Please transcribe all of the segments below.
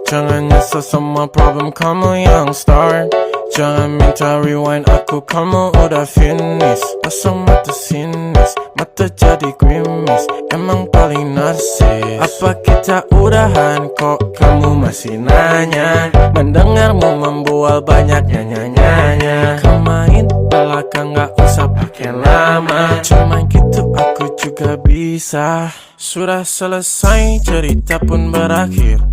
Jangan nyesel semua problem kamu yang start. Jangan minta rewind aku, kamu udah finish. Pasang mata sinis, mata jadi grimis. Emang paling narsis. Apa kita udahan kok kamu masih nanya? Mendengarmu membual banyak nyanyi-nyanyi. Kemain belakang gak usah pakai lama. Cuman gitu aku juga bisa. Sudah selesai cerita pun berakhir.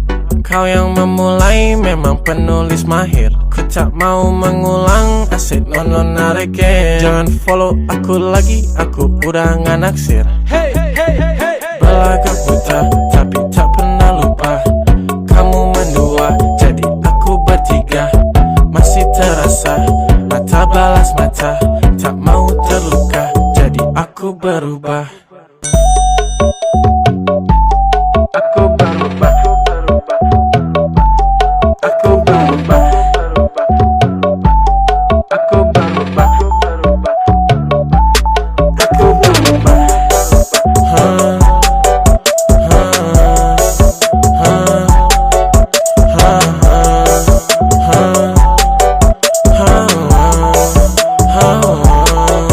Kau yang memulai memang penulis mahir. Ku tak mau mengulang, asyik non narikin. Jangan follow aku lagi, aku udah gak naksir. Belagak buta, tapi tak pernah lupa. Kamu mendua, jadi aku bertiga. Masih terasa, mata balas mata. Tak mau terluka, jadi aku berubah. Aku berubah. Aku berubah. Aku berubah. Aku berubah.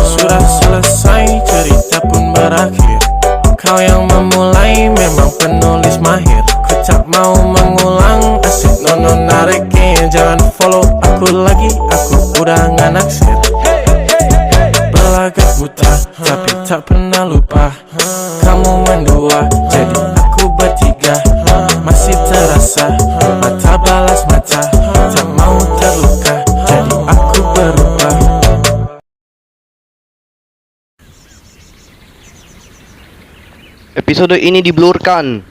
Sudah selesai cerita pun berakhir. Kau yang memulai memang penulis mahir. Ku tak mau mengulang, asyik non narikin. Jangan follow aku lagi, aku udah gak naksir. Belagak buta, tapi tak pernah lupa. Kamu mendua, jadi aku bertiga. Masih terasa, mata balas mata. Tak mau terluka, jadi aku berubah. Episode ini diblurkan.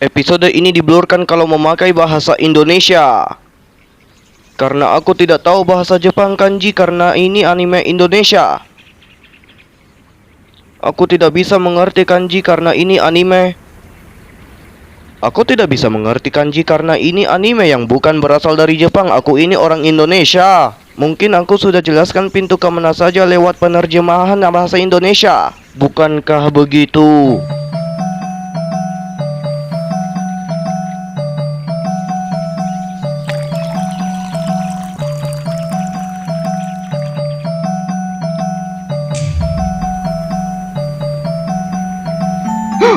Episode ini diblurkan kalau memakai bahasa Indonesia. Karena aku tidak tahu bahasa Jepang kanji karena ini anime Indonesia. Aku tidak bisa mengerti kanji karena ini anime. Aku tidak bisa mengerti kanji karena ini anime yang bukan berasal dari Jepang. Aku ini orang Indonesia. Mungkin aku sudah jelaskan pintu kemana saja lewat penerjemahan bahasa Indonesia. Bukankah begitu?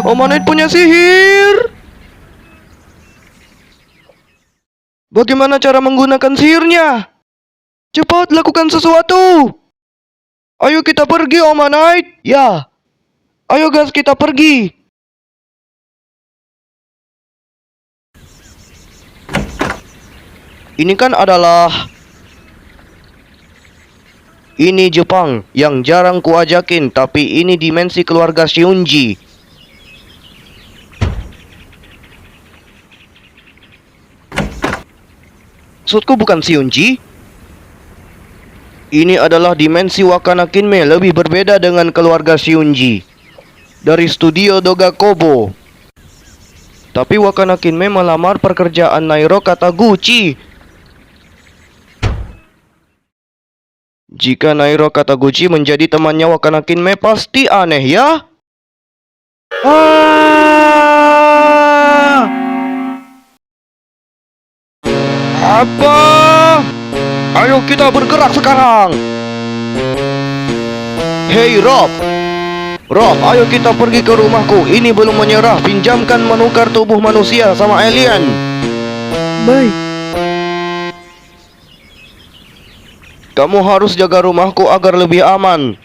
Omanite punya sihir. Bagaimana cara menggunakan sihirnya? Cepat lakukan sesuatu. Ayo kita pergi, Omanite. Ya. Ayo guys, kita pergi. Ini kan adalah ini Jepang yang jarang kuajakin, tapi ini dimensi keluarga Shunji. Maksudku bukan Shunji. Ini adalah dimensi Wakana Kinme, lebih berbeda dengan keluarga Shunji. Dari studio Dogakobo. Tapi Wakana Kinme melamar pekerjaan Nairo Kataguchi. Jika Nairo Kataguchi menjadi temannya Wakana Kinme, pasti aneh ya? Apa? Ayo kita bergerak sekarang. Hey Rob. Rob, ayo kita pergi ke rumahku. Ini belum menyerah. Pinjamkan menukar tubuh manusia sama alien. Baik. Kamu harus jaga rumahku agar lebih aman.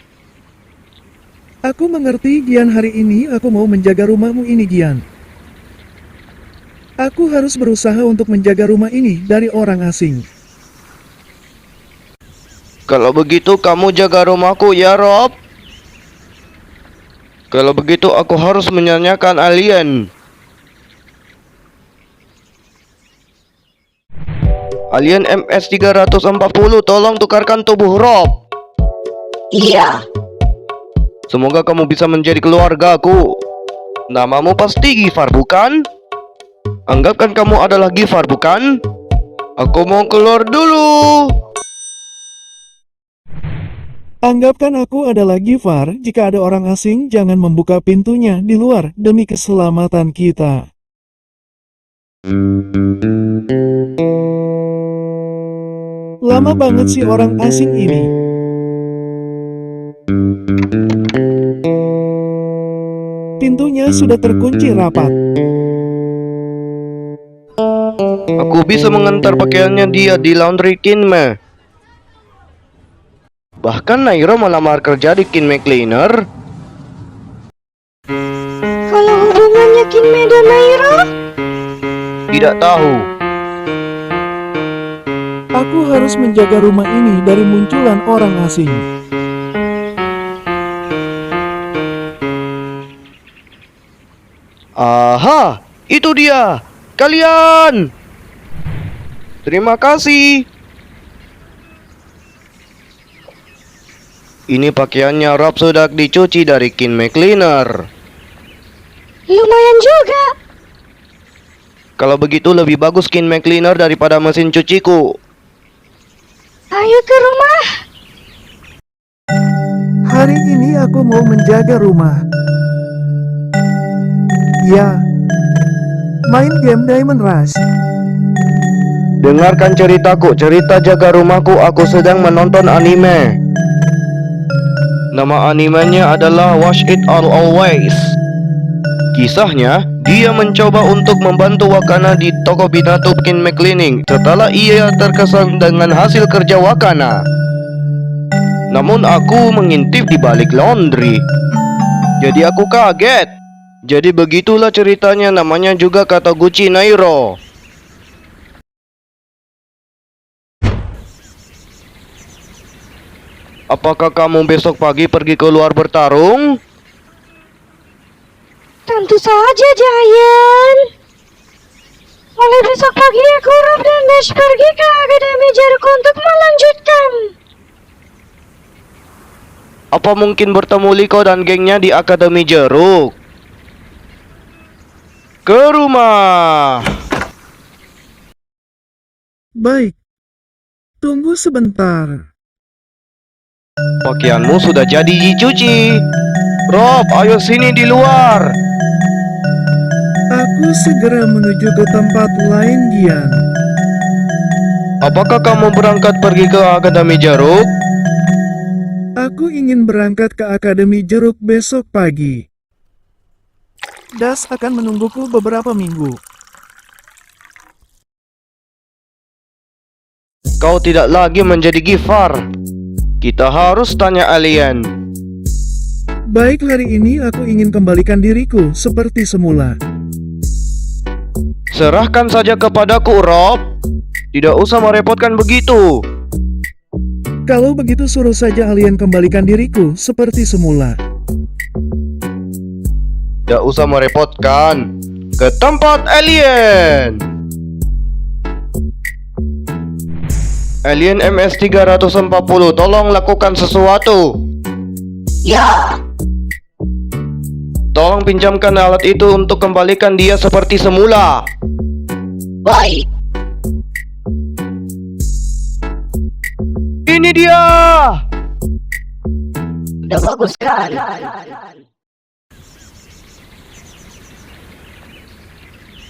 Aku mengerti, Gian. Hari ini aku mau menjaga rumahmu ini, Gian. Aku harus berusaha untuk menjaga rumah ini dari orang asing. Kalau begitu kamu jaga rumahku ya Rob. Kalau begitu aku harus menyanyikan alien. Alien MS-340, tolong tukarkan tubuh Rob. Iya. Semoga kamu bisa menjadi keluargaku. Namamu pasti Gifar, bukan? Anggapkan kamu adalah Gifar, bukan? Aku mau keluar dulu. Anggapkan aku adalah Gifar. Jika ada orang asing, jangan membuka pintunya di luar demi keselamatan kita. Lama banget sih orang asing ini. Pintunya sudah terkunci rapat. Aku bisa mengantar pakaiannya dia di laundry Kinme. Bahkan Nairo melamar kerja di Kinme Cleaner. Kalau hubungannya Kinme dan Nairo? Tidak tahu. Aku harus menjaga rumah ini dari munculan orang asing. Aha, itu dia. Kalian. Terima kasih. Ini pakaiannya Rob sudah dicuci dari Kinme Cleaner. Lumayan juga. Kalau begitu lebih bagus Kinme Cleaner daripada mesin cuciku. Ayo ke rumah. Hari ini aku mau menjaga rumah. Ya, main game Diamond Rush. Dengarkan ceritaku, cerita jaga rumahku. Aku sedang menonton anime. Nama animenya adalah Wash It All Always. Kisahnya, dia mencoba untuk membantu Wakana di toko binatang Kinme Cleaning setelah ia terkesan dengan hasil kerja Wakana. Namun aku mengintip di balik laundry. Jadi aku kaget. Jadi begitulah ceritanya, namanya juga Kataguchi Nairo. Apakah kamu besok pagi pergi keluar bertarung? Tentu saja, Giant. Mulai besok pagi aku, Rob dan Dash pergi ke Akademi Jeruk untuk melanjutkan. Apa mungkin bertemu Liko dan gengnya di Akademi Jeruk? Ke rumah. Baik, tunggu sebentar. Pakaianmu sudah jadi dicuci. Rob, ayo sini di luar. Aku segera menuju ke tempat lain, Gian. Apakah kamu berangkat pergi ke Akademi Jeruk? Aku ingin berangkat ke Akademi Jeruk besok pagi. Das akan menungguku beberapa minggu. Kau tidak lagi menjadi Gifar. Kita harus tanya alien. Baik, hari ini aku ingin kembalikan diriku seperti semula. Serahkan saja kepadaku, Rob. Tidak usah merepotkan begitu. Kalau begitu suruh saja alien kembalikan diriku seperti semula. Tidak usah merepotkan. Ke tempat alien. Alien MS-340, tolong lakukan sesuatu. Ya. Tolong pinjamkan alat itu untuk kembalikan dia seperti semula. Baik. Ini dia. Udah bagus sekali.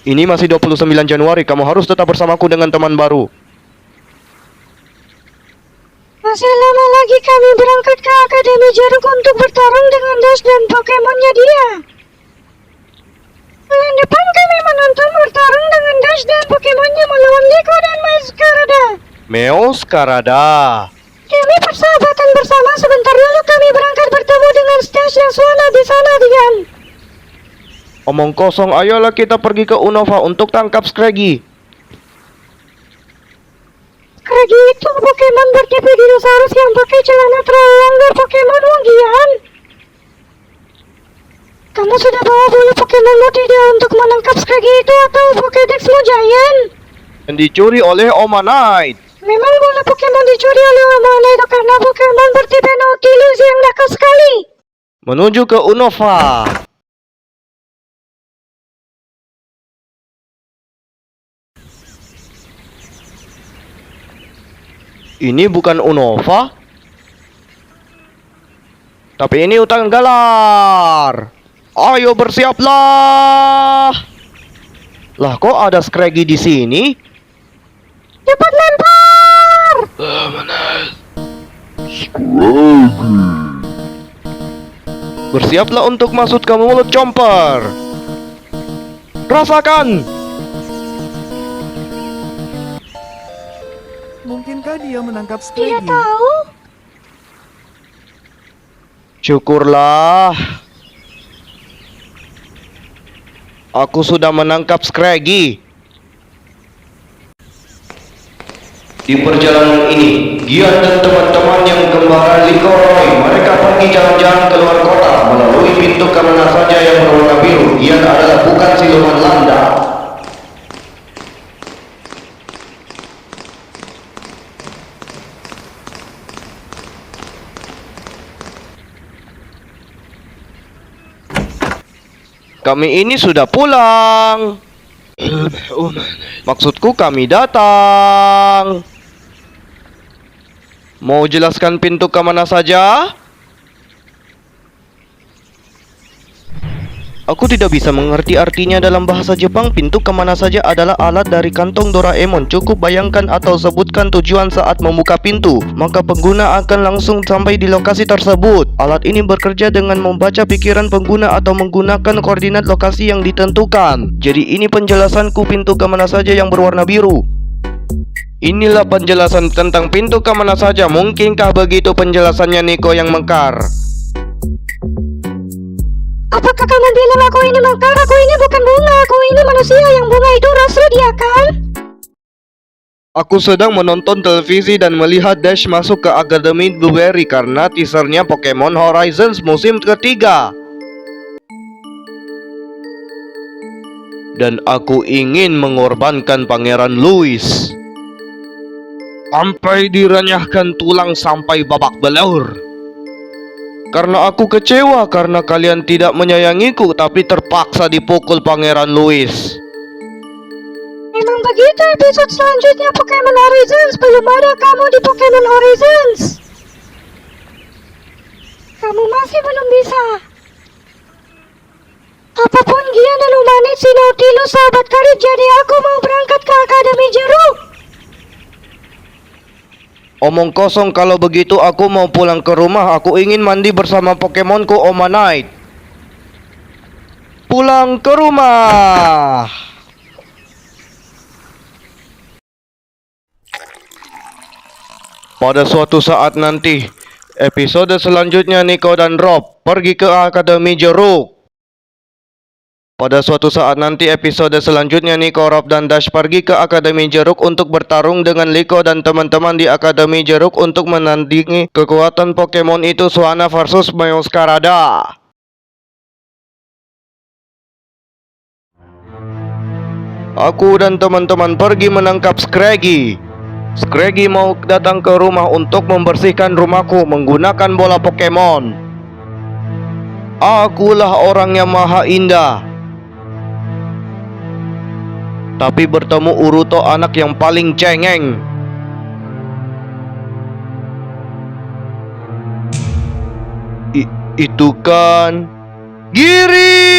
Ini masih 29 Januari, kamu harus tetap bersamaku dengan teman baru. Masih lama lagi kami berangkat ke Akademi Jeruk untuk bertarung dengan Dash dan Pokemonnya dia. Bulan depan kami menonton bertarung dengan Dash dan Pokemonnya melawan Liko dan Masquerada. Meowscarada. Kami persahabatan bersama, sebentar lalu kami berangkat bertemu dengan Stash yang suara di sana, Dian. Omong kosong, ayolah kita pergi ke Unova untuk tangkap Scraggy. Scraggy itu Pokemon bertipe dinosaurus yang pakai celana terlalu longgar Pokemon Wanggian. Kamu sudah bawa bulu Pokemonmu tidak untuk menangkap Scraggy itu atau Pokédexmu, Giant? Yang dicuri oleh Omanite. Memang bola Pokemon dicuri oleh Omane itu karena Pokemon bertipe Nautilus yang nakal sekali. Menuju ke Unova. Ini bukan Unova, tapi ini hutan galar. Ayo bersiaplah. Lah kok ada Scraggy di sini? Cepat lempar! Bersiaplah untuk masuk ke mulut Chomper. Rasakan! Mungkinkah dia menangkap Tidak Scraggy? tahu. Syukurlah. Aku sudah menangkap Scraggy. Di perjalanan ini, Gian dan teman-teman yang kembaran Likoroy, mereka pergi jalan-jalan keluar kota melalui pintu ke mana saja yang berwarna biru. Gian adalah bukan siluman landa. Kami ini sudah pulang. Maksudku kami datang. Mau jelaskan pintu ke mana saja? Aku tidak bisa mengerti artinya dalam bahasa Jepang. Pintu kemana saja adalah alat dari kantong Doraemon. Cukup bayangkan atau sebutkan tujuan saat membuka pintu, maka pengguna akan langsung sampai di lokasi tersebut. Alat ini bekerja dengan membaca pikiran pengguna atau menggunakan koordinat lokasi yang ditentukan. Jadi ini penjelasanku pintu kemana saja yang berwarna biru. Inilah penjelasan tentang pintu kemana saja. Mungkinkah begitu penjelasannya, Nico yang mekar? Apakah kamu bilang aku ini mekar? Aku ini bukan bunga. Aku ini manusia. Yang bunga itu Rosli, dia kan? Aku sedang menonton televisi dan melihat Dash masuk ke Akademi Blueberry karena teasernya Pokemon Horizons musim ketiga. Dan aku ingin mengorbankan Pangeran Louis sampai direnyahkan tulang sampai babak belur. Karena aku kecewa karena kalian tidak menyayangiku, tapi terpaksa dipukul Pangeran Louis. Memang begitu episode selanjutnya Pokemon Horizons. Belum ada kamu di Pokemon Horizons. Kamu masih belum bisa. Apapun Gian dan Humanit si Nautilus sahabat karib, jadi aku mau berangkat ke Akademi Jeruk. Omong kosong, kalau begitu aku mau pulang ke rumah. Aku ingin mandi bersama Pokemonku Omanite. Pulang ke rumah. Pada suatu saat nanti, episode selanjutnya Nico dan Rob pergi ke Akademi Jeruk. Pada suatu saat nanti episode selanjutnya Nico, Rob, dan Dash pergi ke Akademi Jeruk untuk bertarung dengan Liko dan teman-teman di Akademi Jeruk untuk menandingi kekuatan Pokemon itu, Suana versus Meowscarada. Aku dan teman-teman pergi menangkap Scraggy. Scraggy mau datang ke rumah untuk membersihkan rumahku menggunakan bola Pokemon. Akulah orang yang maha indah, tapi bertemu Uruto, anak yang paling cengeng. Itu kan Giri.